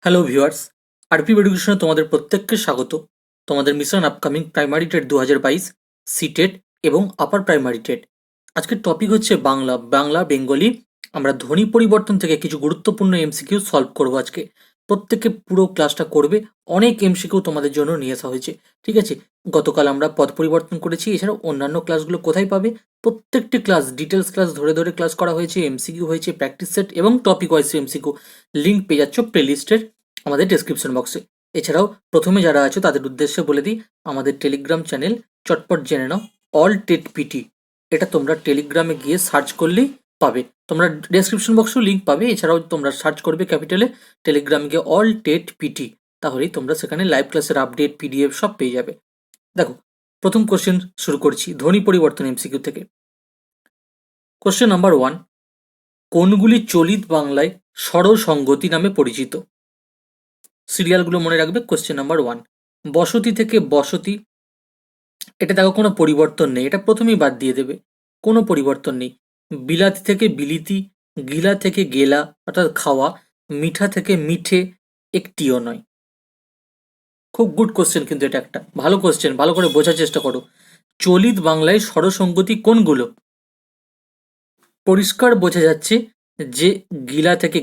Hello viewers, RP এডুকেশনে তোমাদের প্রত্যেককে স্বাগত। তোমাদের mission upcoming primary TET 2022, CTET এবং আপার প্রাইমারি টেট। আজকের টপিক হচ্ছে বাংলা বেঙ্গলি। আমরা ধ্বনি পরিবর্তন থেকে কিছু গুরুত্বপূর্ণ এমসিকিউ সলভ করব আজকে। প্রত্যেকে পুরো ক্লাসটা করবে। অনেক এমসিকিউ তোমাদের জন্য নিয়ে আসা হয়েছে, ঠিক আছে? গতকাল আমরা পদ পরিবর্তন করেছি, এছাড়াও অন্যান্য ক্লাসগুলো কোথায় পাবে? প্রত্যেকটি ক্লাস ডিটেলস ক্লাস ধরে ধরে ক্লাস করা হয়েছে, এমসিকিউ হয়েছে, প্র্যাকটিস সেট এবং টপিক ওয়াইজ এমসিকিউ। লিঙ্ক পেয়ে যাচ্ছ প্লেলিস্টের আমাদের ডেসক্রিপশন বক্সে। এছাড়াও প্রথমে যারা আছো তাদের উদ্দেশ্যে বলে দিই, আমাদের টেলিগ্রাম চ্যানেল চটপট জেনে নাও, অল টেট পিটি। এটা তোমরা টেলিগ্রামে গিয়ে সার্চ করলেই পাবে। তোমরা ডেসক্রিপশন বক্সেও লিঙ্ক পাবে। এছাড়াও তোমরা সার্চ করবে ক্যাপিটালে টেলিগ্রামে গিয়ে অল টেট পিটি, তাহলেই তোমরা সেখানে লাইভ ক্লাসের আপডেট পিডিএফ সব পেয়ে যাবে। দেখো, প্রথম কোশ্চেন শুরু করছি ধ্বনি পরিবর্তন এমসিকিউ থেকে। কোশ্চেন নাম্বার 1, কোনগুলি চলিত বাংলায় স্বরসঙ্গতি নামে পরিচিত? সিরিয়ালগুলো মনে রাখবে। কোশ্চেন নাম্বার 1, বসতি থেকে বসতি, এটা দেখো কোনো পরিবর্তন নেই, এটা প্রথমেই বাদ দিয়ে দেবে, কোনো পরিবর্তন নেই। বিলাতি থেকে বিলিতি, গিলা থেকে গেলা অর্থাৎ খাওয়া, মিঠা থেকে মিঠে, একটিও নয়। খুব গুড কোশ্চেন, কিন্তু এটা একটা ভালো কোশ্চেন, ভালো করে বোঝার চেষ্টা করো। চলিত বাংলায় স্বরসঙ্গতি কোনগুলো? পরিষ্কার বোঝা যাচ্ছে যে গিলা থেকে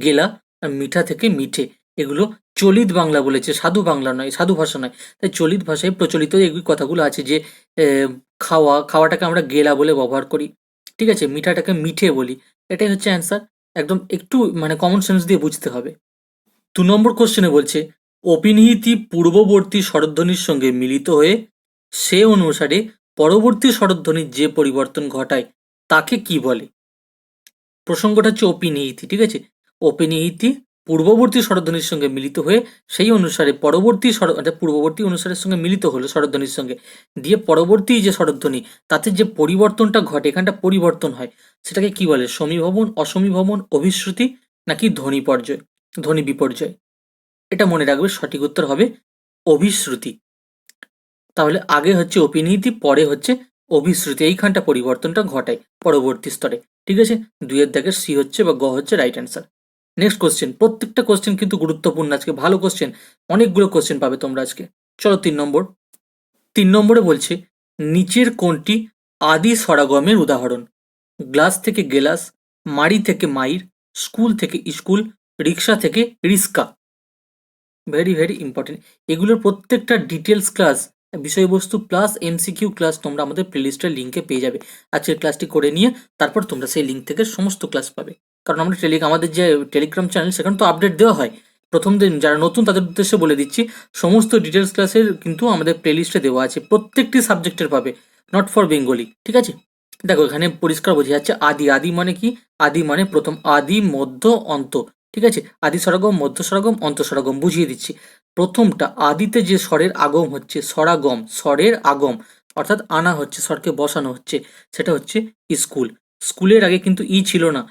গেলা আর মিঠা থেকে মিঠে, এগুলো চলিত বাংলা বলেছে, সাধু বাংলা নয়, সাধু ভাষা নয়। তাই চলিত ভাষায় প্রচলিত এই কথাগুলো আছে যে খাওয়াটাকে আমরা গেলা বলে ব্যবহার করি, ঠিক আছে, মিঠাটাকে মিঠে বলি। এটাই হচ্ছে অ্যান্সার। একদম একটু কমন সেন্স দিয়ে বুঝতে হবে। 2 নম্বর কোশ্চেনে বলছে, অপিনিহিতি পূর্ববর্তী স্বরধ্বনির সঙ্গে মিলিত হয়ে সে অনুসারে পরবর্তী স্বরধ্বনির যে পরিবর্তন ঘটায় তাকে কি বলে? প্রসঙ্গটা হচ্ছে অপিনিহিতি, ঠিক আছে? অপিনিহিতি পূর্ববর্তী স্বরধ্বনির সঙ্গে মিলিত হয়ে সেই অনুসারে পরবর্তী পূর্ববর্তী অনুসারের সঙ্গে মিলিত হলো স্বরধ্বনির সঙ্গে, দিয়ে পরবর্তী যে স্বরধ্বনি তাতে যে পরিবর্তনটা ঘটে, এখানটা পরিবর্তন হয়, সেটাকে কি বলে? সমীভবন, অসমীভবন, অভিশ্রুতি নাকি ধ্বনি পর্যায়, ধ্বনি বিপর্যয়? এটা মনে রাখবে, সঠিক উত্তর হবে অভিশ্রুতি। তাহলে আগে হচ্ছে অপিনিহিতি, পরে হচ্ছে অভিশ্রুতি, এইখানটা পরিবর্তনটা ঘটায় পরবর্তী স্তরে, ঠিক আছে? 2-এর দাগের সি হচ্ছে বা গ হচ্ছে রাইট অ্যান্সার। নেক্সট কোশ্চেন, প্রত্যেকটা কোশ্চেন কিন্তু গুরুত্বপূর্ণ আজকে, ভালো কোশ্চেন, অনেকগুলো কোশ্চেন পাবে তোমরা আজকে। চলো 3 নম্বর। 3 নম্বরে বলছে, নিচের কোনটি আদি স্বরাগমের উদাহরণ? গ্লাস থেকে গেলাস, মাড়ি থেকে মাইর, স্কুল থেকে স্কুল, রিক্সা থেকে রিস্কা। Very very important. এগুলোর প্রত্যেকটা ডিটেলস ক্লাস, বিষয়বস্তু প্লাস এমসিকিউ ক্লাস তোমরা আমাদের প্লেলিস্টের লিঙ্কে পেয়ে যাবে। আজকের ক্লাসটি করে নিয়ে তারপর তোমরা সেই লিঙ্ক থেকে সমস্ত ক্লাস পাবে। কারণ আমরা আমাদের যে টেলিগ্রাম চ্যানেল, সেখানে তো আপডেট দেওয়া হয়। প্রথম দিন যারা নতুন তাদের উদ্দেশ্যে বলে দিচ্ছি, সমস্ত ডিটেলস ক্লাসের কিন্তু আমাদের প্লেলিস্টে দেওয়া আছে, প্রত্যেকটি সাবজেক্টের পাবে, নট ফর বেঙ্গলি, ঠিক আছে? দেখো, এখানে পরিষ্কার বোঝা যাচ্ছে আদি, আদি মানে কি? আদি মানে প্রথম, আদি মধ্য অন্ত, ঠিক আছে? আদি স্বরাগম, মধ্য স্বরাগম, অন্ত স্বরাগম, বুঝিয়ে দিচ্ছি। প্রথমটা আদিতে যে স্বরের আগম হচ্ছে, স্বরাগম, স্বরের আগম, অর্থাৎ আনা হচ্ছে, স্বরকে বসানো হচ্ছে, সেটা হচ্ছে স্কুল। স্কুলের আগে কিন্তু ই ছিল না,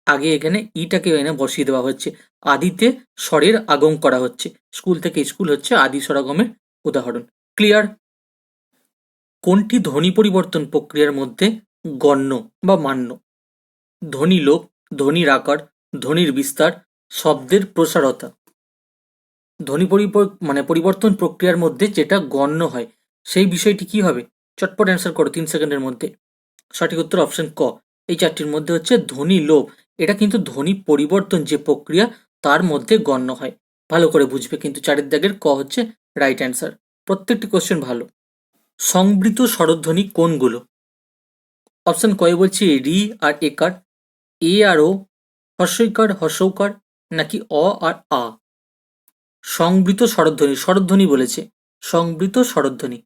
আগে এখানে ইটাকে এনে বসিয়ে দেওয়া হচ্ছে, আদিতে স্বরের আগম করা হচ্ছে। স্কুল থেকে স্কুল হচ্ছে আদি স্বরাগমের উদাহরণ। ক্লিয়ার? কোনটি ধ্বনি পরিবর্তন প্রক্রিয়ার মধ্যে গণ্য বা মান্য? ধ্বনি লোপ, ধ্বনির আকার, ধ্বনির বিস্তার, শব্দের প্রসারতা। ধ্বনি পরিবর্তন প্রক্রিয়ার মধ্যে যেটা গণ্য হয় সেই বিষয়টি কি হবে? চটপট অ্যান্সার করো 3 সেকেন্ডের মধ্যে। সঠিক উত্তর অপশন ক। এই চারটির মধ্যে হচ্ছে ধ্বনি লোপ, এটা কিন্তু ধ্বনি পরিবর্তন যে প্রক্রিয়া তার মধ্যে গণ্য হয়। ভালো করে বুঝবে কিন্তু, 4-এর দাগের ক হচ্ছে রাইট অ্যান্সার। প্রত্যেকটি কোশ্চেন ভালো। সংবৃত স্বরধ্বনি কোনগুলো? অপশন কয়ে বলছি রি আর একার, এ আর ও, হর্ষইকার হর্ষৌকার নাকি অ আর আ? সংবৃত স্বরধ্বনি, স্বরধ্বনি বলেছে, সংবৃত স্বরধ্বনি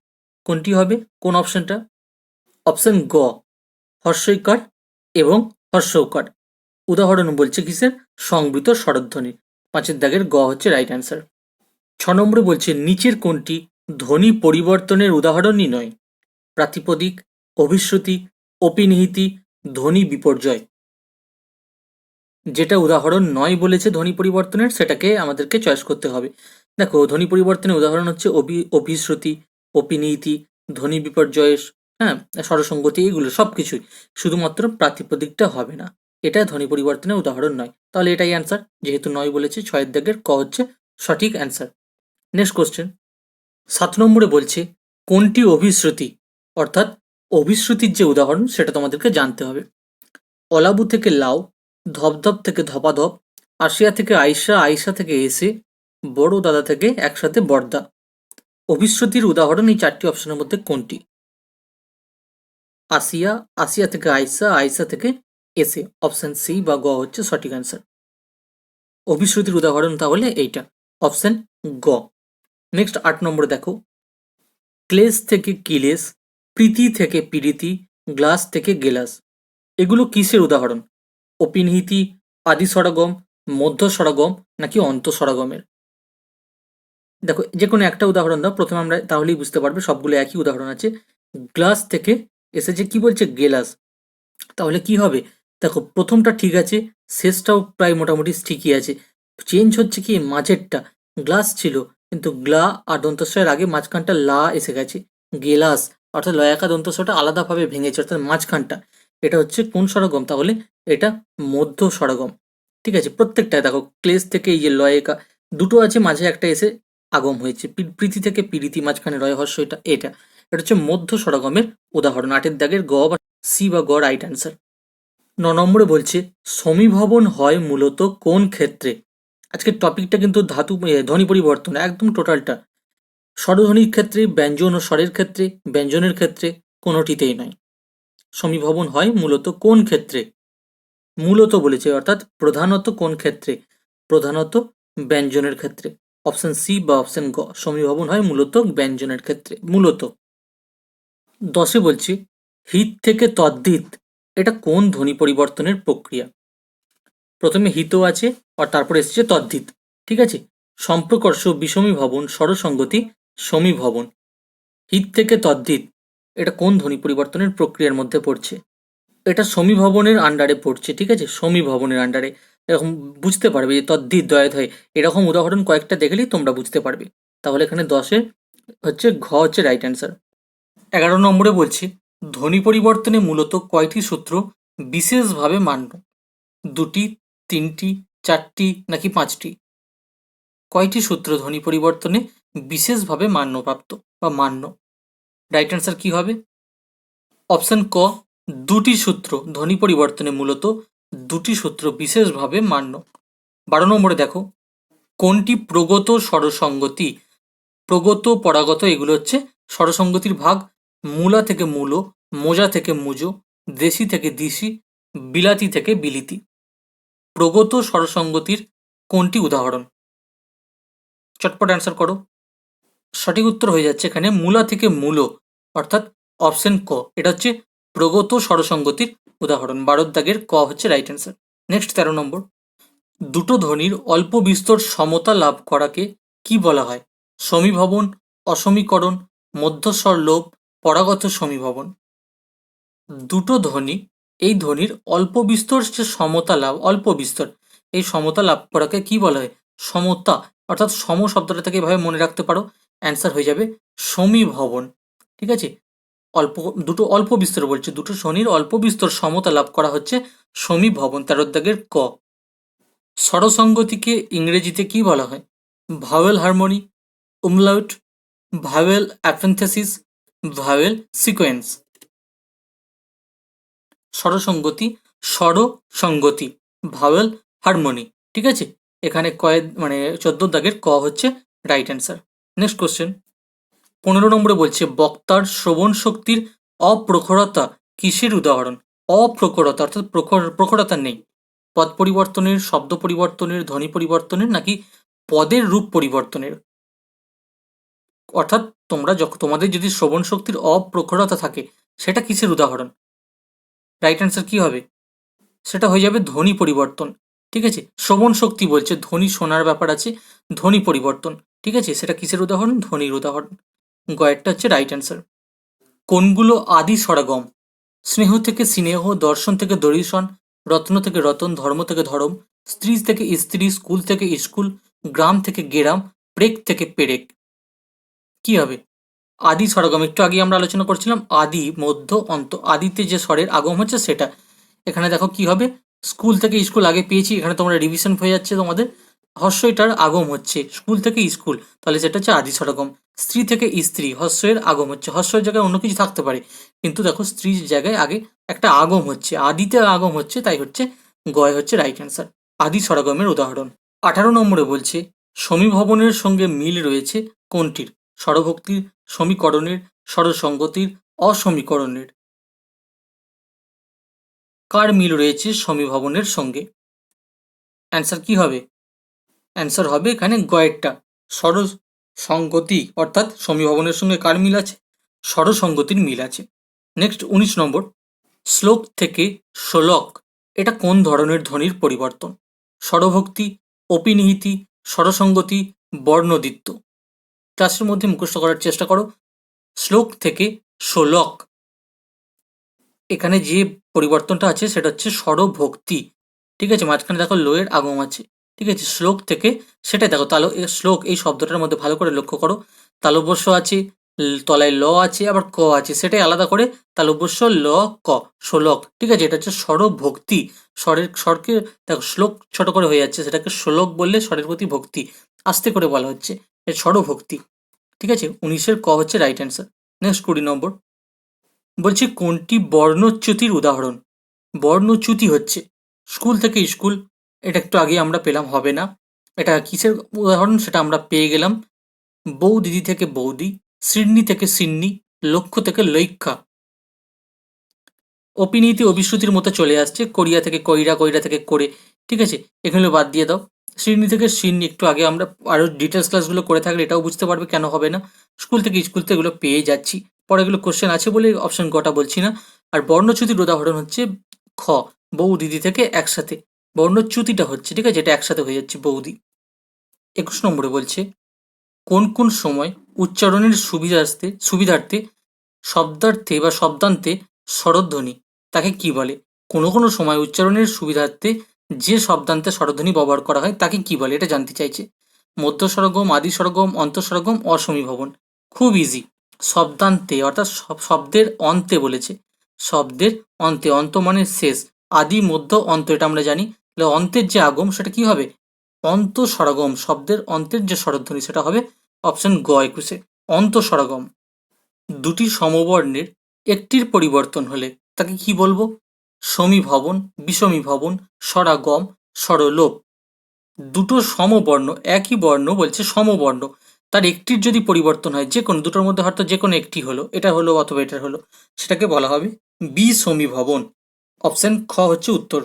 কোনটি হবে? কোন অপশনটা? অপশন গ, হর্ষইকার এবং হর্ষৌকার। উদাহরণ বলছে কিসের? সংবৃত স্বরধ্বনি। 5-এর দাগের গ হচ্ছে রাইট অ্যান্সার। 6 নম্বরে বলছে, নিচের কোনটি ধ্বনি পরিবর্তনের উদাহরণই নয়? প্রাতিপদিক, অভিশ্রুতি, অপিনিহিতি, ধ্বনি বিপর্যয়। যেটা উদাহরণ নয় বলেছে ধ্বনি পরিবর্তনের, সেটাকে আমাদেরকে চয়েস করতে হবে। দেখো, ধ্বনি পরিবর্তনের উদাহরণ হচ্ছে অভিশ্রুতি, অপিনীতি, ধ্বনি বিপর্যয়, হ্যাঁ, স্বরসঙ্গতি, এগুলো সব কিছুই। শুধুমাত্র প্রাতিপদিকটা হবে না, এটা ধ্বনি পরিবর্তনের উদাহরণ নয়। তাহলে এটাই অ্যান্সার, যেহেতু নয় বলেছে, 6 দাগের ক হচ্ছে সঠিক অ্যান্সার। নেক্সট কোশ্চেন, 7 নম্বরে বলছে কোনটি অভিশ্রুতি, অর্থাৎ অভিশ্রুতির যে উদাহরণ সেটা তোমাদেরকে জানতে হবে। অলাবু থেকে লাউ, ধপধপ থেকে ধপাধপ, আসিয়া থেকে আইসা, আইসা থেকে এসে, বড় দাদা থেকে একসাথে বড়দা। অভিশ্রুতির উদাহরণ এই 4টি অপশনের মধ্যে কোনটি? আসিয়া, আসিয়া থেকে আইসা, আইসা থেকে এসে, অপশন সি বা গ হচ্ছে সঠিক অ্যান্সার। অভিশ্রুতির উদাহরণ তাহলে এইটা, অপশন গ। নেক্সট 8 নম্বরে দেখো, ক্লেশ থেকে কিলেশ, প্রীতি থেকে পীড়িতি, গ্লাস থেকে গেলাস। এগুলো কিসের উদাহরণ? অপিনিহিতি, আদি স্বরগম, মধ্য স্বরগম নাকি অন্ত স্বরগমের? দেখো যে কোনো একটা উদাহরণ দাও, প্রথমে আমরা তাহলেই বুঝতে পারবে সবগুলো একই উদাহরণ আছে। গ্লাস থেকে এসেছে কি বলছে? গেলাস। তাহলে কি হবে? দেখো প্রথমটা ঠিক আছে, শেষটাও প্রায় মোটামুটি ঠিকই আছে। চেঞ্জ হচ্ছে কি মাঝেরটা, গ্লাস ছিল কিন্তু গ্লা আর দন্তস্বয়ের আগে মাঝখানটা লা এসে গেছে, গেলাস। অর্থাৎ লয়াকা দন্তস্বটা আলাদাভাবে ভেঙেছে, অর্থাৎ মাঝখানটা। এটা হচ্ছে কোন স্বরগম? তাহলে এটা মধ্য স্বরগম। ঠিক আছে, প্রত্যেকটায় দেখো ক্লেশ থেকে এই যে লয়কা দুটো আছে, মাঝে একটা এসে আগম হয়েছে। প্রীতি থেকে পীড়িতি, মাঝখানে রয় হর্ষ, এটা এটা এটা হচ্ছে মধ্য স্বরগমের উদাহরণ। 8 দাগের গ বা সি বা গ রাইট অ্যান্সার। 9 নম্বরে বলছে সমীভবন হয় মূলত কোন ক্ষেত্রে? আজকের টপিকটা কিন্তু ধ্বনি পরিবর্তন একদম টোটালটা। স্বরধ্বনির ক্ষেত্রে, ব্যঞ্জন ও স্বরের ক্ষেত্রে, ব্যঞ্জনের ক্ষেত্রে, কোনোটিতেই নয়। সমীভবন হয় মূলত কোন ক্ষেত্রে? মূলত বলেছে, অর্থাৎ প্রধানত কোন ক্ষেত্রে? প্রধানত ব্যঞ্জনের ক্ষেত্রে, অপশন সি বা অপশন গ। সমীভবন হয় মূলত ব্যঞ্জনের ক্ষেত্রে, মূলত। 10 বলছি হিত থেকে তদ্ধিত, এটা কোন ধ্বনি পরিবর্তনের প্রক্রিয়া? প্রথমে হিত আছে আর তারপর এসেছে তদ্ধিত। ঠিক আছে, সম্প্রকর্ষ, বিষমীভবন, স্বরসঙ্গতি, সমীভবন। হিত থেকে তদ্ধিত এটা কোন ধ্বনি পরিবর্তনের প্রক্রিয়ার মধ্যে পড়ছে? এটা সমীভবনের আন্ডারে পড়ছে। ঠিক আছে, সমীভবনের আন্ডারে। এরকম বুঝতে পারবে যে তদ্ধিত দয়াত হয়, এরকম উদাহরণ কয়েকটা দেখলেই তোমরা বুঝতে পারবে। তাহলে এখানে 10-এ হচ্ছে ঘ হচ্ছে রাইট অ্যান্সার। 11 নম্বরে বলছি ধ্বনি পরিবর্তনে মূলত কয়টি সূত্র বিশেষভাবে মান্য? 2টি, 3টি, 4টি নাকি 5টি? কয়টি সূত্র ধ্বনি পরিবর্তনে বিশেষভাবে মান্যপ্রাপ্ত বা মান্য? রাইট অ্যান্সার কি হবে? অপশন ক, 2টি সূত্র ধ্বনি পরিবর্তনে মূলত 2টি সূত্র বিশেষভাবে মান্য। 12 নম্বরে দেখো কোনটি প্রগত স্বরসঙ্গতি? প্রগত, পরাগত এগুলো হচ্ছে স্বরসঙ্গতির ভাগ। মূলা থেকে মূলো, মোজা থেকে মুজো, দেশি থেকে দিশি, বিলাতি থেকে বিলিতি। প্রগত স্বরসঙ্গতির কোনটি উদাহরণ? চটপট অ্যান্সার করো। সঠিক উত্তর হয়ে যাচ্ছে এখানে মূলা থেকে মূলো, অর্থাৎ অপশন ক। এটা হচ্ছে প্রগত স্বরসঙ্গতির উদাহরণ। 12 দাগের ক হচ্ছে রাইট অ্যান্সার। নেক্সট 13 নম্বর, দুটো ধ্বনির অল্প বিস্তর সমতা লাভ করাকে কি বলা হয়? সমীভবন, অসমীকরণ, মধ্যস্বর লোপ, পরাগত সমীভবন। দুটো ধ্বনি, এই ধ্বনির অল্প বিস্তর যে সমতা লাভ, অল্প বিস্তর, এই সমতা লাভ করাকে কি বলা হয়? সমতা, অর্থাৎ সম শব্দটা থেকে এভাবে মনে রাখতে পারো, অ্যান্সার হয়ে যাবে সমীভবন। ঠিক আছে, অল্প, দুটো অল্প বিস্তর বলছে, দুটো ধ্বনির অল্প বিস্তর সমতা লাভ করা হচ্ছে সমীভবন। 13 দাগের ক। স্বরসঙ্গতিকে ইংরেজিতে কি বলা হয়? Vowel harmony, umlaut, vowel epenthesis, vowel sequence. স্বরসঙ্গতি, স্বরসঙ্গতি, ভাওয়েল হারমোনি। ঠিক আছে, এখানে কয়েক 14 দাগের ক হচ্ছে রাইট অ্যান্সার। নেক্সট কোশ্চেন 15 নম্বরে বলছে বক্তার শ্রবণ শক্তির অপ্রখরতা কিসের উদাহরণ? অপ্রখরতা অর্থাৎ প্রখরতা নেই। পদ পরিবর্তনের, শব্দ পরিবর্তনের, ধ্বনি পরিবর্তনের নাকি পদের রূপ পরিবর্তনের? অর্থাৎ তোমরা যখন তোমাদের যদি শ্রবণ শক্তির অপ্রখরতা থাকে সেটা কিসের উদাহরণ? রাইট অ্যান্সার কি হবে? সেটা হয়ে যাবে ধ্বনি পরিবর্তন। ঠিক আছে, শ্রবণ শক্তি বলছে, ধ্বনি শোনার ব্যাপার আছে, ধ্বনি পরিবর্তন। ঠিক আছে, সেটা কিসের উদাহরণ? ধ্বনির উদাহরণ। গয়েরটা হচ্ছে রাইট অ্যান্সার। কোনগুলো আদি স্বরগম? স্নেহ থেকে স্নেহ, দর্শন থেকে দর্শন, রত্ন থেকে রতন, ধর্ম থেকে ধর্ম, স্ত্রী থেকে স্ত্রী, স্কুল থেকে স্কুল, গ্রাম থেকে গেরাম, প্রেক থেকে পেরেক। কি হবে? আদি স্বরগম একটু আগে আমরা আলোচনা করছিলাম, আদি, মধ্য, অন্ত। আদিতে যে স্বরের আগম হচ্ছে সেটা। এখানে দেখো কি হবে, স্কুল থেকে স্কুল আগে পেয়েছি, এখানে তোমরা রিভিশন হয়ে যাচ্ছে তোমাদের। হস্যইটার আগম হচ্ছে স্কুল থেকে স্কুল, তাহলে সেটা হচ্ছে আদি সরগম। স্ত্রী থেকে স্ত্রী, হস্যের আগম হচ্ছে, হস্যের জায়গায় অন্য কিছু থাকতে পারে, কিন্তু দেখো স্ত্রীর জায়গায় আগে একটা আগম হচ্ছে, আদিতে আগম হচ্ছে, তাই হচ্ছে গয় হচ্ছে রাইট অ্যান্সার। আদি সরগমের উদাহরণ। 18 নম্বরে বলছে সমীভবনের সঙ্গে মিল রয়েছে কোনটির? স্বরভক্তির, সমীকরণের, স্বরসঙ্গতির, অসমীকরণের। কার মিল রয়েছে সমীভবনের সঙ্গে? অ্যান্সার কি হবে? অ্যান্সার হবে এখানে গয়েরটা, স্বরসঙ্গতি, অর্থাৎ সমীভবনের সঙ্গে কার মিল আছে? স্বরসঙ্গতির মিল আছে। নেক্সট 19 নম্বর, শ্লোক থেকে শ্লোক, এটা কোন ধরনের ধ্বনির পরিবর্তন? স্বরভক্তি, অপিনিহিতি, স্বরসঙ্গতি, বর্ণদিত্য। ক্লাসের মধ্যে মুখস্থ করার চেষ্টা করো। শ্লোক থেকে শ্লোক, এখানে যে পরিবর্তনটা আছে সেটা হচ্ছে স্বরভক্তি, ঠিক আছে, মাঝখানে দেখো লোয়ের আগম আছে, ঠিক আছে, শ্লোক থেকে, সেটাই দেখো তালো শ্লোক এই শব্দটার মধ্যে ভালো করে লক্ষ্য করো, তালব্যস্য আছে, তলায় ল আছে, আবার ক আছে, সেটাই আলাদা করে তালব্যস্য ল ক, শ্লোক, ঠিক আছে, এটা হচ্ছে স্বরভক্তি। স্বরকে দেখো শ্লোক ছোট করে হয়ে যাচ্ছে, সেটাকে শ্লোক বললে স্বরের প্রতি ভক্তি, আস্তে করে বলা হচ্ছে, স্বরভক্তি, ঠিক আছে। 19-এর ক হচ্ছে রাইট অ্যান্সার। নেক্সট 20 নম্বর, বলছি কোনটি বর্ণচ্যুতির উদাহরণ? বর্ণচ্যুতি হচ্ছে স্কুল থেকে স্কুল, এটা একটু আগে আমরা পেলাম, হবে না। এটা কিসের উদাহরণ সেটা আমরা পেয়ে গেলাম, বউ দিদি থেকে বৌদি, সিডনি থেকে সিন্নি, লক্ষ্য থেকে লৈক্ষা। অপিনীতি অভিশ্রুতির মতো চলে আসছে, কোরিয়া থেকে কইরা, কইরা থেকে করে, ঠিক আছে, এগুলো বাদ দিয়ে দাও। সিডনি থেকে সিন্নি একটু আগে আমরা আরো ডিটেলস ক্লাসগুলো করে থাকলে এটাও বুঝতে পারবে কেন হবে না। স্কুল থেকে স্কুল থেকে এগুলো পেয়ে যাচ্ছি, পরে এগুলো কোশ্চেন আছে বলে অপশন কটা বলছি না। আর বর্ণচ্যুতির উদাহরণ হচ্ছে খ, বউ দিদি থেকে একসাথে, বর্ণচ্যুতিটা হচ্ছে, ঠিক আছে, এটা একসাথে হয়ে যাচ্ছে বৌদি। 21 নম্বরে বলছে কোন কোন সময় উচ্চারণের সুবিধার্থে শব্দার্থে বা শব্দান্তে স্বরধ্বনি, তাকে কি বলে? কোনো কোনো সময় উচ্চারণের সুবিধার্থে যে শব্দান্তে স্বরধ্বনি ব্যবহার করা হয় তাকে কি বলে, এটা জানতে চাইছে। মধ্য স্বরগম, আদি স্বরগম, অন্তঃস্বরগম, অসমীভবন। খুব ইজি, শব্দান্তে অর্থাৎ শব্দের অন্তে বলেছে, শব্দের অন্তে, অন্ত মানে শেষ, আদি মধ্য অন্ত এটা আমরা জানি, তাহলে অন্তের যে আগম সেটা কি হবে? অন্তঃস্বরগম, শব্দের অন্তের যে স্বরধ্বনি সেটা হবে অপশন গ 21-এ অন্তঃস্বরগম। দুটি সমবর্ণের একটির পরিবর্তন হলে তাকে কি বলবো? সমীভবন, বিষমীভবন, স্বরাগম, স্বরলোপ। দুটো সমবর্ণ, একই বর্ণ বলছে সমবর্ণ, তার একটির যদি পরিবর্তন হয়, যে কোনো দুটোর মধ্যে হয়তো যে কোনো একটি হলো, এটা হলো অথবা এটা হলো, সেটাকে বলা হবে বিষমীভবন। অপশন খ হচ্ছে উত্তর।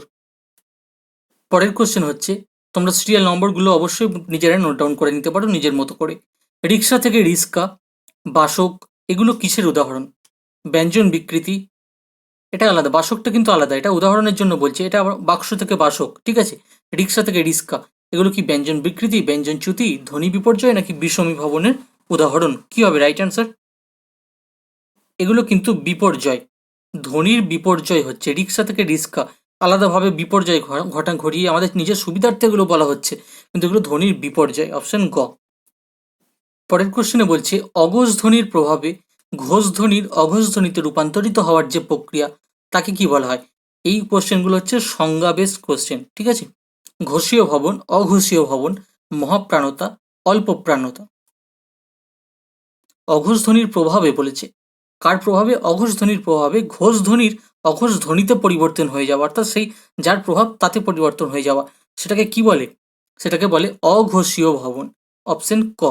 পরের কোশ্চেন হচ্ছে, তোমরা সিরিয়াল নম্বরগুলো অবশ্যই নিজেরাই নোট ডাউন করে নিতে পারো নিজের মতো করে। রিক্সা থেকে রিস্কা, বাসক, এগুলো কিসের উদাহরণ? ব্যঞ্জন বিকৃতি, এটা আলাদা, বাসকটা কিন্তু আলাদা, এটা উদাহরণের জন্য বলছি, এটা আবার বাক্স থেকে বাসক, ঠিক আছে। রিক্সা থেকে রিস্কা, এগুলো কি ব্যঞ্জন বিকৃতি, ব্যঞ্জন চ্যুতি, ধ্বনি বিপর্যয় নাকি বিষমী ভবনের উদাহরণ? কি হবে রাইট অ্যান্সার? এগুলো কিন্তু বিপর্যয়, ধ্বনির বিপর্যয় হচ্ছে, রিক্সা থেকে রিস্কা আলাদাভাবে বিপর্যয় ঘটিয়ে আমাদের নিজের সুবিধার্থে এগুলো বলা হচ্ছে, কিন্তু এগুলো ধ্বনির বিপর্যয়, অপশন গ। পরের কোশ্চেনে বলছে অঘোষ ধ্বনির প্রভাবে ঘোষ ধ্বনির অঘোষ ধ্বনিতে রূপান্তরিত হওয়ার যে প্রক্রিয়া তাকে কি বলা হয়? এই কোশ্চেনগুলো হচ্ছে সংজ্ঞা বেস কোশ্চেন, ঠিক আছে। ঘোষীয় ভবন, অঘোষীয় ভবন, মহাপ্রাণতা, অল্প প্রাণতা। অঘোষ ধ্বনির প্রভাবে বলেছে, কার প্রভাবে? অঘোষ ধ্বনির প্রভাবে ঘোষ ধ্বনির অঘোষ ধ্বনিতে পরিবর্তন হয়ে যাওয়া, অর্থাৎ সেই যার প্রভাব তাতে পরিবর্তন হয়ে যাওয়া, সেটাকে কি বলে? সেটাকে বলে অঘোষীয় ভবন, অপশন ক।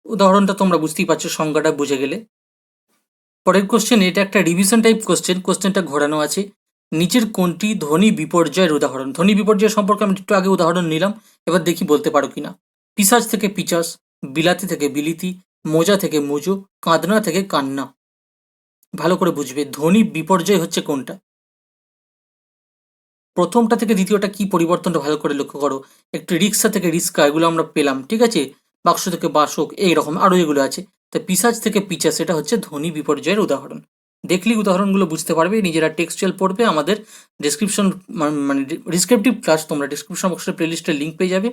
উদাহরণটা তোমরা বুঝতেই পারছো, সংজ্ঞাটা বুঝে গেলে। পরের কোশ্চেন, এটা একটা রিভিশন টাইপ কোশ্চেন, কোশ্চেনটা ঘোরানো আছে, নিচের কোনটি ধ্বনি বিপর্যয়ের উদাহরণ? ধ্বনি বিপর্যয় সম্পর্কে আমি একটু আগে উদাহরণ নিলাম, এবার দেখি বলতে পারো কিনা। পিশাচ থেকে পিচাস, বিলাতি থেকে বিলিতি, মোজা থেকে মুজো, কাঁদনা থেকে কান্না। ভালো করে বুঝবে ধ্বনি বিপর্যয় হচ্ছে কোনটা। প্রথমটা থেকে দ্বিতীয়টা কি পরিবর্তনটা ভালো করে লক্ষ্য করো। একটু রিক্সা থেকে রিস্কা, এগুলো আমরা পেলাম, ঠিক আছে, বাক্স থেকে বাসক, এইরকম আরও এগুলো আছে। তা পিশাচ থেকে পিচাস, এটা হচ্ছে ধ্বনি বিপর্যয়ের উদাহরণ। দেখলি উদাহরণগুলো বুঝতে পারবে, নিজেরা টেক্সচুয়াল পড়বে, আমাদের ডিসক্রিপশন মানে ডিসক্রিপটিভ ক্লাস তোমরা ডিসক্রিপশন বক্সের প্লেলিস্টের লিঙ্ক পেয়ে যাবে,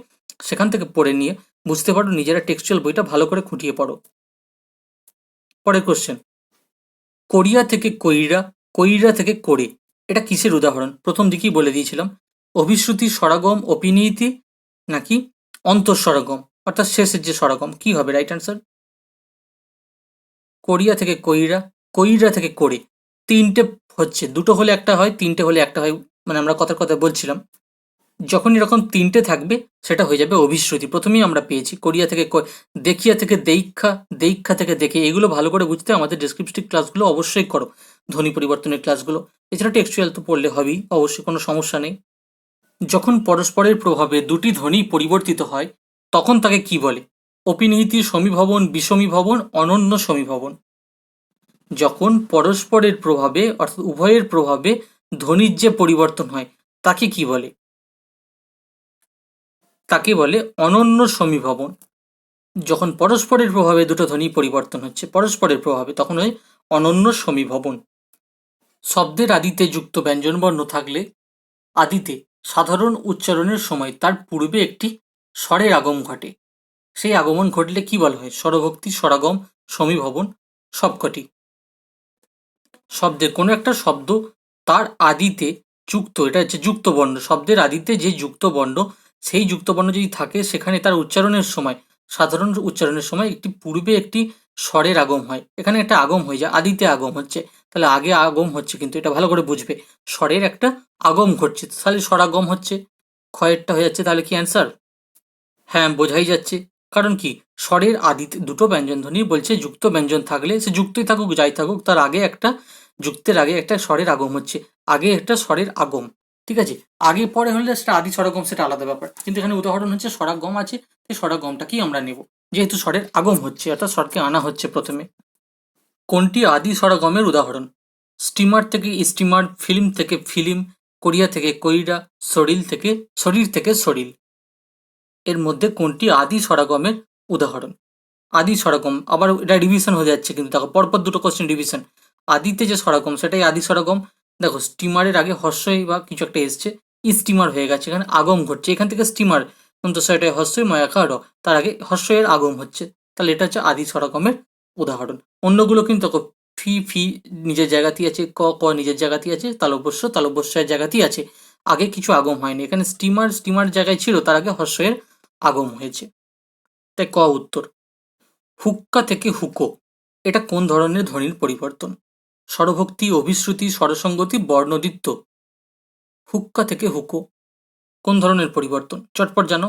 সেখান থেকে পড়ে নিয়ে বুঝতে পারো, নিজেরা টেক্সচুয়াল বইটা ভালো করে খুঁটিয়ে পড়ো। পরের কোশ্চেন, কোরিয়া থেকে কইরা, কইরা থেকে করে, এটা কিসের উদাহরণ? প্রথম দিকেই বলে দিয়েছিলাম, অভিশ্রুতি স্বরাগম অপিনীতি নাকি অন্তঃস্বরাগম, অর্থাৎ শেষের যে স্বরাগম, কি হবে রাইট অ্যান্সার? কোরিয়া থেকে কইরা, কইরা থেকে করে, তিনটে হচ্ছে, দুটো হলে একটা হয়, তিনটে হলে একটা হয়, মানে আমরা কথার কথা বলছিলাম। যখন এরকম তিনটে থাকবে সেটা হয়ে যাবে অভিশ্রুতি। প্রথমেই আমরা পেয়েছি কোরিয়া থেকে দেখিয়া থেকে দেইক্ষা, দেইক্ষা থেকে দেখে। এগুলো ভালো করে বুঝতে আমাদের ডেসক্রিপটিভ ক্লাসগুলো অবশ্যই করো, ধ্বনি পরিবর্তনের ক্লাসগুলো। এছাড়া টেক্সচুয়াল তো পড়লে হবেই, অবশ্যই কোনো সমস্যা নেই। যখন পরস্পরের প্রভাবে দুটি ধ্বনি পরিবর্তিত হয় তখন তাকে কি বলে? অপিনিহিতি সমীভবন, বিষমীভবন, অনন্য সমীভবন। যখন পরস্পরের প্রভাবে অর্থাৎ উভয়ের প্রভাবে ধ্বনির যে পরিবর্তন হয় তাকে কি বলে? তাকে বলে অনন্য সমীভবন। যখন পরস্পরের প্রভাবে দুটো ধ্বনি পরিবর্তন হচ্ছে পরস্পরের প্রভাবে, তখন হয় অনন্য সমীভবন। শব্দের আদিতে যুক্ত ব্যঞ্জনবর্ণ থাকলে আদিতে সাধারণ উচ্চারণের সময় তার পূর্বে একটি স্বরের আগম ঘটে। সেই আগমন ঘটলে কি বলা হয়? স্বরভক্তি, স্বরাগম, সমীভবন, সবকটি। শব্দের কোনো একটা শব্দ তার আদিতে যুক্ত, এটা হচ্ছে যুক্ত বর্ণ, শব্দের আদিতে যে যুক্ত বর্ণ, সেই যুক্ত বর্ণ যদি থাকে সেখানে তার উচ্চারণের সময়, সাধারণ উচ্চারণের সময় একটি পূর্বে একটি স্বরের আগম হয়। এখানে একটা আগম হয়ে যায়, আদিতে আগম হচ্ছে, তাহলে আগে আগম হচ্ছে, কিন্তু এটা ভালো করে বুঝবে, স্বরের একটা আগম ঘটছে, তাহলে স্বরাগম হচ্ছে, ক্ষয়েরটা হয়ে যাচ্ছে, তাহলে কি অ্যান্সার? হ্যাঁ, বোঝাই যাচ্ছে। কারণ কি, স্বরের আদিতে দুটো ব্যঞ্জনধ্বনি বলছে যুক্ত ব্যঞ্জন থাকলে, সে যুক্তই থাকুক যাই থাকুক, তার আগে একটা, যুক্তের আগে একটা স্বরের আগম হচ্ছে, আগে একটা স্বরের আগম। ঠিক আছে, আগে পরে হলে সেটা আদি স্বরাগম, সেটা আলাদা ব্যাপার, কিন্তু এখানে উদাহরণ হচ্ছে স্বরাগম আছে, সেই স্বরাগমটাকেই আমরা নেব, যেহেতু স্বরের আগম হচ্ছে অর্থাৎ স্বরকে আনা হচ্ছে প্রথমে। কোনটি আদি স্বরাগমের উদাহরণ? স্টিমার থেকে স্টিমার, ফিল্ম থেকে ফিল্ম, কোরিয়া থেকে কইরা, শরীর থেকে শরীর থেকে শরীর। এর মধ্যে কোনটি আদি স্বরাগমের উদাহরণ? আদি স্বরাগম, আবার এটা রিভিশন হয়ে যাচ্ছে, কিন্তু দেখো পরপর দুটো কোশ্চেন রিভিশন। আদিতে যে স্বরাগম সেটাই আদি স্বরাগম। দেখো স্টিমারের আগে হর্ষই বা কিছু একটা এসছে, স্টিমার হয়ে গেছে, এখানে আগম ঘটছে, এখান থেকে স্টিমার, কিন্তু সেটা হর্ষই ময়াখা র, তার আগে হর্ষের আগম হচ্ছে, তাহলে এটা হচ্ছে আদি স্বরাগমের উদাহরণ। অন্যগুলো কিন্তু দেখো, ফি ফি নিজের জায়গাতেই আছে, ক ক নিজের জায়গাতেই আছে, তালব্যস্য তালব্যস্যের জায়গাতেই আছে, আগে কিছু আগম হয়নি। এখানে স্টিমার স্টিমার জায়গায় ছিল, তার আগে হর্ষের আগম হয়েছে, তাই ক উত্তর। হুক্কা থেকে হুকো, এটা কোন ধরনের ধ্বনির পরিবর্তন? স্বরভক্তি, অভিশ্রুতি, স্বরসঙ্গতি, বর্ণদ্বিত্ব। হুক্কা থেকে হুকো কোন ধরনের পরিবর্তন? চটপট জানো।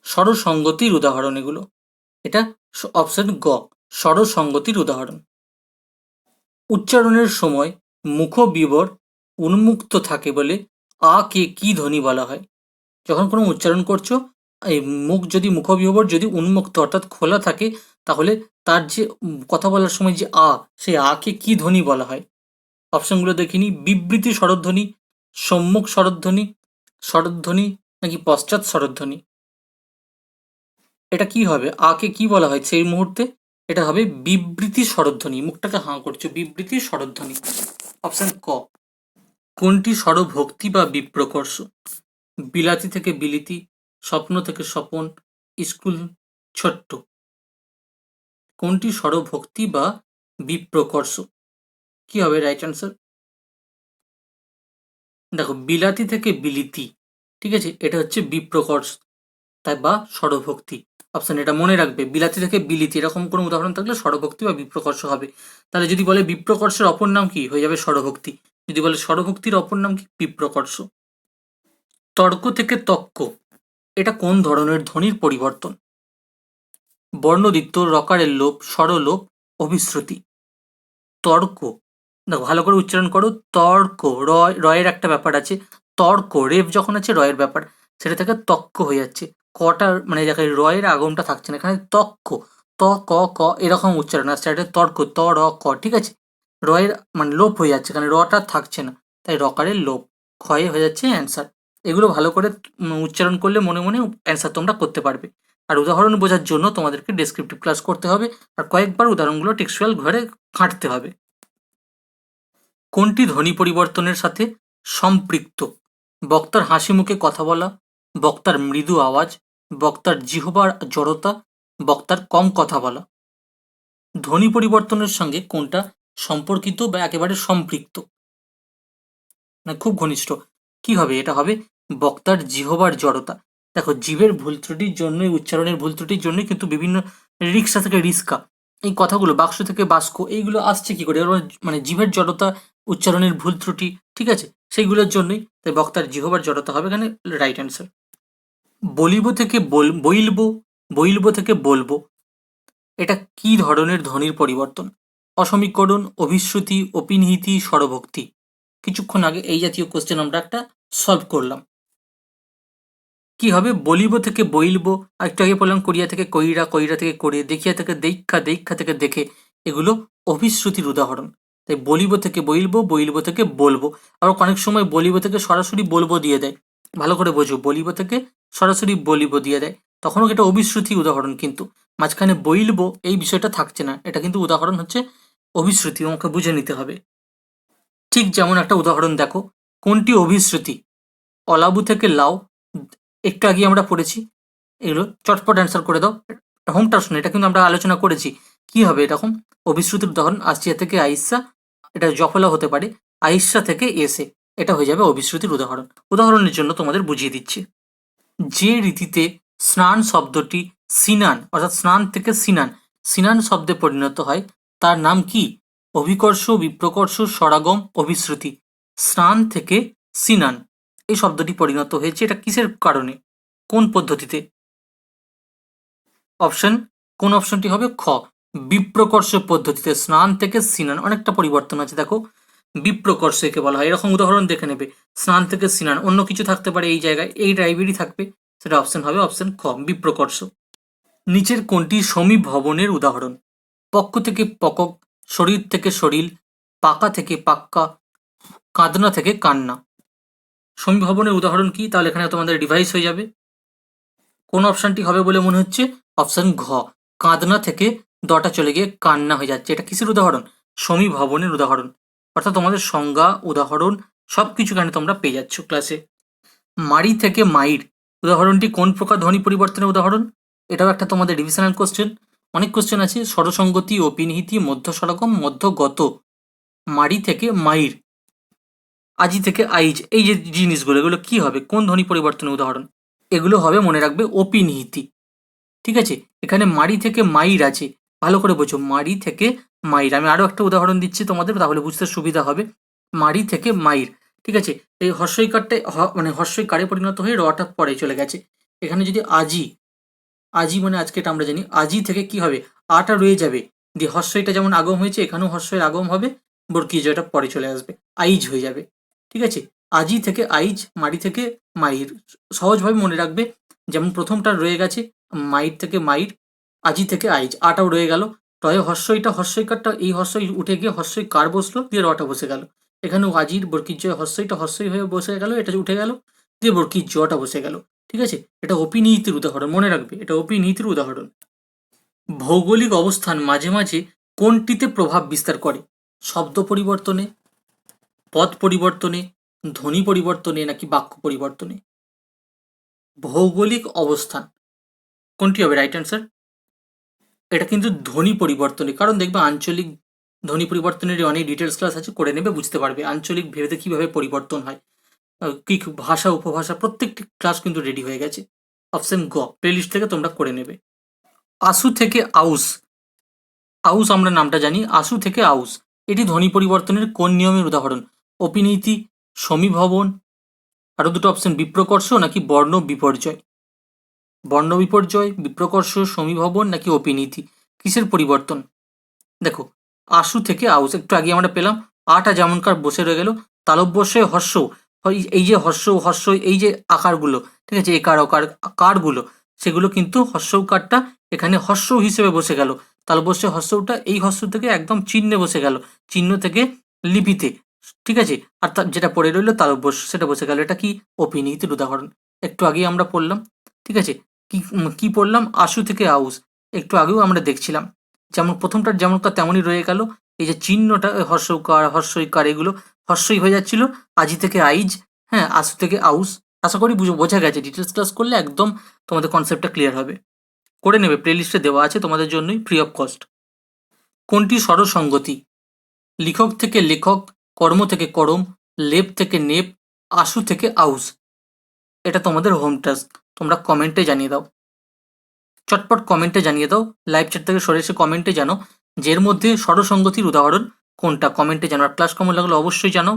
স্বরসঙ্গতির উদাহরণ এগুলো। এটা অপশন গ, স্বরসঙ্গতির উদাহরণ। উচ্চারণের সময় মুখবিবর উন্মুক্ত থাকে বলে আ কে কি ধ্বনি বলা হয়? যখন কোনো উচ্চারণ করছো, এই মুখ যদি, মুখবিহবর যদি উন্মুক্ত অর্থাৎ খোলা থাকে, তাহলে তার যে কথা বলার সময় যে আ, সেই আ কে কি ধ্বনি বলা হয়? অপশনগুলো দেখিনি। বিবৃতি স্বরধ্বনি, সম্মুখ স্বরধ্বনি, স্বরধ্বনি নাকি পশ্চাৎ স্বরধ্বনি? এটা কি হবে? আ কে কি বলা হয় সেই মুহূর্তে? এটা হবে বিবৃতি স্বরধ্বনি, মুখটাকে হাঁ করছো, বিবৃতি স্বরধ্বনি। অপশন ক। কোনটি স্বরভক্তি বা বিপ্রকর্ষ? বিলাতি থেকে বিলিতি, স্বপ্ন থেকে স্বপন, স্কুল, ছোট্ট। কোনটি স্বরভক্তি বা বিপ্রকর্ষ? কি হবে রাইট অ্যান্সার? দেখো, বিলাতি থেকে বিলিতি, ঠিক আছে, এটা হচ্ছে বিপ্রকর্ষ, তাই বা স্বরভক্তি। অপশন এটা মনে রাখবে, বিলাতি থেকে বিলিতি এরকম কোনো উদাহরণ থাকলে স্বরভক্তি বা বিপ্রকর্ষ হবে। তাহলে যদি বলে বিপ্রকর্ষের অপর নাম কি, হয়ে যাবে স্বরভক্তি। যদি বলে স্বরভক্তির অপর নাম কি, বিপ্রকর্ষ। তর্ক থেকে তক্ক, এটা কোন ধরনের ধ্বনির পরিবর্তন? বর্ণদ্বিত্ব, রকারের লোপ, স্বরলোপ, অভিশ্রুতি। তর্ক, দেখো ভালো করে উচ্চারণ করো, তর্ক, রয়ের একটা ব্যাপার আছে, তর্ক রেফ যখন আছে রয়ের ব্যাপার, সেটা থেকে তক্ক হয়ে যাচ্ছে, কটা মানে দেখো রয়ের আগমটা থাকছে না, এখানে তক্ক, ত ক ক এরকম উচ্চারণ আসছে, এটা তর্ক, ত র ক, ঠিক আছে, রয়ের মানে লোপ হয়ে যাচ্ছে, এখানে রটা থাকছে না, তাই রকারের লোপ, ক্ষয়ে হয়ে যাচ্ছে অ্যান্সার। এগুলো ভালো করে উচ্চারণ করলে মনে মনে অ্যান্সার তোমরা করতে পারবে। আর উদাহরণ বোঝার জন্য তোমাদেরকে ডেসক্রিপটিভ ক্লাস করতে হবে, আর কয়েকবার উদাহরণগুলো টেক্সচুয়াল ঘরে ঘাঁটতে হবে। কোনটি ধ্বনি পরিবর্তনের সাথে সম্পৃক্ত? বক্তার হাসি মুখে কথা বলা, বক্তার মৃদু আওয়াজ, বক্তার জিহ্বার জড়তা, বক্তার কম কথা বলা। ধ্বনি পরিবর্তনের সঙ্গে কোনটা সম্পর্কিত বা একেবারে সম্পৃক্ত? মানে খুব ঘনিষ্ঠ। কি হবে? এটা হবে বক্তার জিহবার জড়তা। দেখো, জীবের ভুল ত্রুটির জন্যই, উচ্চারণের ভুল ত্রুটির জন্যই কিন্তু বিভিন্ন রিক্সা থেকে রিস্কা, এই কথাগুলো, বাক্স থেকে বাস্ক, এইগুলো আসছে কি করে? মানে জীবের জড়তা, উচ্চারণের ভুল ত্রুটি, ঠিক আছে, সেইগুলোর জন্যই। তাই বক্তার জিহবার জড়তা হবে এখানে রাইট অ্যান্সার। বলিব থেকে বইলবো, বইলবো থেকে বলবো, এটা কি ধরনের ধ্বনির পরিবর্তন? অসমীকরণ, অভিশ্রুতি, অপিনিহিতি, স্বরভক্তি। কিছুক্ষণ আগে এই জাতীয় কোশ্চেন আমরা একটা সলভ করলাম। কি হবে? বলিব থেকে বইলবো, আর একটু আগে বললাম করিয়া থেকে কইরা, কইরা থেকে করে, দেখিয়া থেকে দেখা, দেখা থেকে দেখে, এগুলো অভিশ্রুতির উদাহরণ। তাই বলিব থেকে বইলবো, বইলবো থেকে বলবো। আবার অনেক সময় বলিব থেকে সরাসরি বলবো দিয়ে দেয়, ভালো করে বোঝো, বলিব থেকে সরাসরি বলিব দিয়ে দেয়, তখনও এটা অভিশ্রুতি উদাহরণ, কিন্তু মাঝখানে বইলবো এই বিষয়টা থাকছে না, এটা কিন্তু উদাহরণ হচ্ছে অভিশ্রুতি, আমাকে বুঝে নিতে হবে। ঠিক যেমন একটা উদাহরণ দেখো, কোনটি অভিশ্রুতি? অলাবু থেকে লাউ, একটু আগে আমরা পড়েছি, এগুলো চটপট অ্যান্সার করে দাও। হোম টাস্ক না, এটা কিন্তু আমরা আলোচনা করেছি। কি হবে এরকম? অভিশ্রুতির উদাহরণ, আসিয়া থেকে আইসা, এটা জফলা হতে পারে, আইসা থেকে এসে, এটা হয়ে যাবে অভিশ্রুতির উদাহরণ। উদাহরণের জন্য তোমাদের বুঝিয়ে দিচ্ছি। যে রীতিতে স্নান শব্দটি সিনান, অর্থাৎ স্নান থেকে সিনান, সিনান শব্দে পরিণত হয়, তার নাম কি? অভিকর্ষ, বিপ্রকর্ষ, স্বরাগম, অভিশ্রুতি। স্নান থেকে সিনান এই শব্দটি পরিণত হয়েছে, এটা কিসের কারণে, কোন পদ্ধতিতে? অপশন, কোন অপশনটি হবে? খ, বিপ্রকর্ষ পদ্ধতিতে। স্নান থেকে সিনান অনেকটা পরিবর্তন আছে, দেখো, বিপ্রকর্ষ একে বলা হয়। এরকম উদাহরণ দেখে নেবে, স্নান থেকে সিনান, অন্য কিছু থাকতে পারে এই জায়গায়, এই ড্রাইভেরই থাকবে, সেটা অপশন হবে অপশন খ, বিপ্রকর্ষ। নিচের কোনটি সমীভবনের উদাহরণ? পক্ষ থেকে পকক, শরীর থেকে শরীর, পাকা থেকে পাক্কা, কাঁদনা থেকে কান্না। সমীভবনের উদাহরণ কি? তাহলে এখানে তোমাদের ডিভাইস হয়ে যাবে। কোন অপশনটি হবে বলে মনে হচ্ছে? অপশন ঘ, কাঁদনা থেকে দটা চলে গিয়ে কান্না হয়ে যাচ্ছে, এটা কিসের উদাহরণ? সমীভবনের উদাহরণ। অর্থাৎ তোমাদের সংজ্ঞা, উদাহরণ সবকিছু এখানে তোমরা পেয়ে যাচ্ছ ক্লাসে। মারি থেকে মাইর উদাহরণটি কোন প্রকার ধ্বনি পরিবর্তনের উদাহরণ? এটাও একটা তোমাদের ডিভিশনাল কোশ্চেন। অনেক কোশ্চেন আছে, স্বরসঙ্গতি, অপিনিহিতি, মধ্য স্বরগম, মধ্যগত। মারি থেকে মাইর, আজি থেকে আইজ, এই যে জিনিসগুলো, এগুলো কি হবে, কোন ধ্বনি পরিবর্তনের উদাহরণ? এগুলো হবে, মনে রাখবে, অপিনিহিতি। ঠিক আছে, এখানে মারি থেকে মাইর আছে, ভালো করে বোঝো, মারি থেকে মাইর। আমি আরো একটা উদাহরণ দিচ্ছি তোমাদের, তাহলে বুঝতে সুবিধা হবে। মারি থেকে মাইর, ঠিক আছে, এই হর্ষইকারটা মানে হর্ষইকারে পরিণত হয়ে রটা পরে চলে গেছে। এখানে যদি আজি, আজি মানে আজকে, এটা আমরা জানি, আজি থেকে কি হবে, আটা রয়ে যাবে, দিয়ে হর্ষইটা যেমন আগম হয়েছে, এখানেও হর্ষের আগম হবে, বর্গীয়টা পরে চলে আসবে, আইজ হয়ে যাবে। ঠিক আছে, আজি থেকে আইজ, মারি থেকে মাইর, সহজভাবে মনে রাখবে। যেমন প্রথমটা রয়ে গেছে মাইর থেকে মাইর, আজি থেকে আইজ, আটাও রয়ে গেল, টয়ে হর্ষইটা, হর্ষইকারটা, এই হর্ষই উঠে গিয়ে হর্ষই কার বসলো, দিয়ে রটা বসে গেল। এখানেও আজির বর্গীর জয়, হর্ষইটা হর্ষই হয়ে বসে গেল, এটা উঠে গেল, দিয়ে বর্গীর জটা বসে গেল। ঠিক আছে, এটা অপিনিহিতির উদাহরণ, মনে রাখবে, এটা অপিনিহিতির উদাহরণ। ভৌগোলিক অবস্থান মাঝে মাঝে কোনটিতে প্রভাব বিস্তার করে? শব্দ পরিবর্তনে, পদ পরিবর্তনে, ধ্বনি পরিবর্তনে, নাকি বাক্য পরিবর্তনে? ভৌগোলিক অবস্থান কোনটি হবে রাইট অ্যান্সার? এটা কিন্তু ধ্বনি পরিবর্তনে, কারণ দেখবে আঞ্চলিক ধ্বনি পরিবর্তনের অনেক ডিটেলস ক্লাস আছে, করে নেবে, বুঝতে পারবে আঞ্চলিক ভেদে কিভাবে পরিবর্তন হয়, কি ভাষা, উপভাষা, প্রত্যেকটি ক্লাস কিন্তু রেডি হয়ে গেছে। অপশন গ, প্লেলিস্ট থেকে তোমরা করে নেবে। আসু থেকে আউস, আউস আমরা নামটা জানি, আসু থেকে আউস, এটি ধ্বনি পরিবর্তনের কোন নিয়মের উদাহরণ? অপিনীতি, সমীভবন, আরো দুটো অপশন, বিপ্রকর্ষ নাকি বর্ণ বিপর্যয়? বর্ণ বিপর্যয়, বিপ্রকর্ষ, সমীভবন নাকি অপিনীতি, কিসের পরিবর্তন? দেখো, আশু থেকে আউস, একটু আগে আমরা পেলাম, আটা যেমনকার বসে রয়ে গেল, তালব্যস্যয় হর্ষ, এই যে হর্ষ, হর্ষ, এই যে আকারগুলো, ঠিক আছে, একার অকার কারগুলো, সেগুলো কিন্তু হর্ষকারটা এখানে হর্ষ হিসেবে বসে গেল, তালব্যস্যয় হর্ষটা এই হর্ষ থেকে একদম চিহ্নে বসে গেল, চিহ্ন থেকে লিপিতে, ঠিক আছে, আর যেটা পড়ে রইলো তালব্যস্য, সেটা বসে গেল, এটা কি? অপিনিহিতের উদাহরণ। একটু আগেই আমরা পড়লাম, ঠিক আছে, কি কি পড়লাম? আশু থেকে আউস, একটু আগেও আমরা দেখছিলাম, যেমন প্রথমটার যেমনকার তেমনই রয়ে গেল, এই যে চিহ্নটা হর্ষকার, হর্ষইকার, এগুলো হর্ষই হয়ে যাচ্ছিল, আজি থেকে আইজ, হ্যাঁ, আসু থেকে আউস। আশা করি বোঝা গেছে, ডিটেলস ক্লাস করলে একদম তোমাদের কনসেপ্টটা ক্লিয়ার হবে, করে নেবে, প্লেলিস্টে দেওয়া আছে তোমাদের জন্যই, ফ্রি অফ কস্ট। কোনটি স্বরসঙ্গতি? লিখক থেকে লেখক, কর্ম থেকে করম, লেপ থেকে নেপ, আশু থেকে আউস। এটা তোমাদের হোম টাস্ক, তোমরা কমেন্টে জানিয়ে দাও। চটপট কমেন্টে জানিয়ে দাও, লাইভ চ্যাট থেকে সরে এসে কমেন্টে জানো যে এর মধ্যে স্বরসঙ্গতির উদাহরণ কোনটা। কমেন্টে জানো। আর ক্লাস কেমন লাগলো অবশ্যই জানো।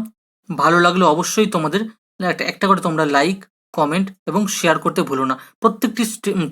ভালো লাগলে অবশ্যই তোমাদের একটা একটা করে তোমরা লাইক, কমেন্ট এবং শেয়ার করতে ভুলো না। প্রত্যেকটি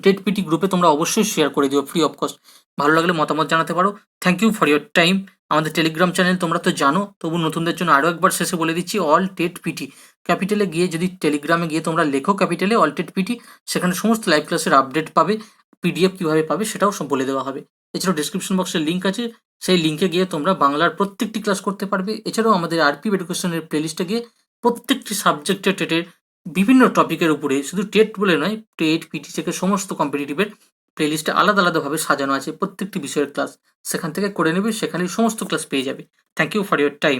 টেট পিটি গ্রুপে তোমরা অবশ্যই শেয়ার করে দিও ফ্রি অফ কস্ট। ভালো লাগলে মতামত জানাতে পারো। Thank you for your time. আমাদের টেলিগ্রাম চ্যানেল তোমরা তো জানো, তবু নতুনদের জন্য আরও একবার শেষে বলে দিচ্ছি, অল টেট পিটি ক্যাপিটালে গিয়ে, যদি টেলিগ্রামে গিয়ে তোমরা লেখো ক্যাপিটালে অল টেট পিটি, সেখানে সমস্ত লাইভ ক্লাসের আপডেট পাবে। পিডিএফ কীভাবে পাবে সেটাও সব বলে দেওয়া হবে। এছাড়াও ডিসক্রিপশন বক্সে লিঙ্ক আছে, সেই লিঙ্কে গিয়ে তোমরা বাংলার প্রত্যেকটি ক্লাস করতে পারবে। এছাড়াও আমাদের আরপি এডুকেশনের প্লেলিস্টে গিয়ে প্রত্যেকটি সাবজেক্টের টেটের বিভিন্ন টপিকের উপরে, শুধু টেট বলে নয়, টেট পিটি থেকে সমস্ত কম্পিটিটিভের প্লেলিস্টে আলাদা আলাদাভাবে সাজানো আছে প্রত্যেকটি বিষয়ের ক্লাস। সেখান থেকে করে নেবে, সেখানে সমস্ত ক্লাস পেয়ে যাবে। Thank you for your time.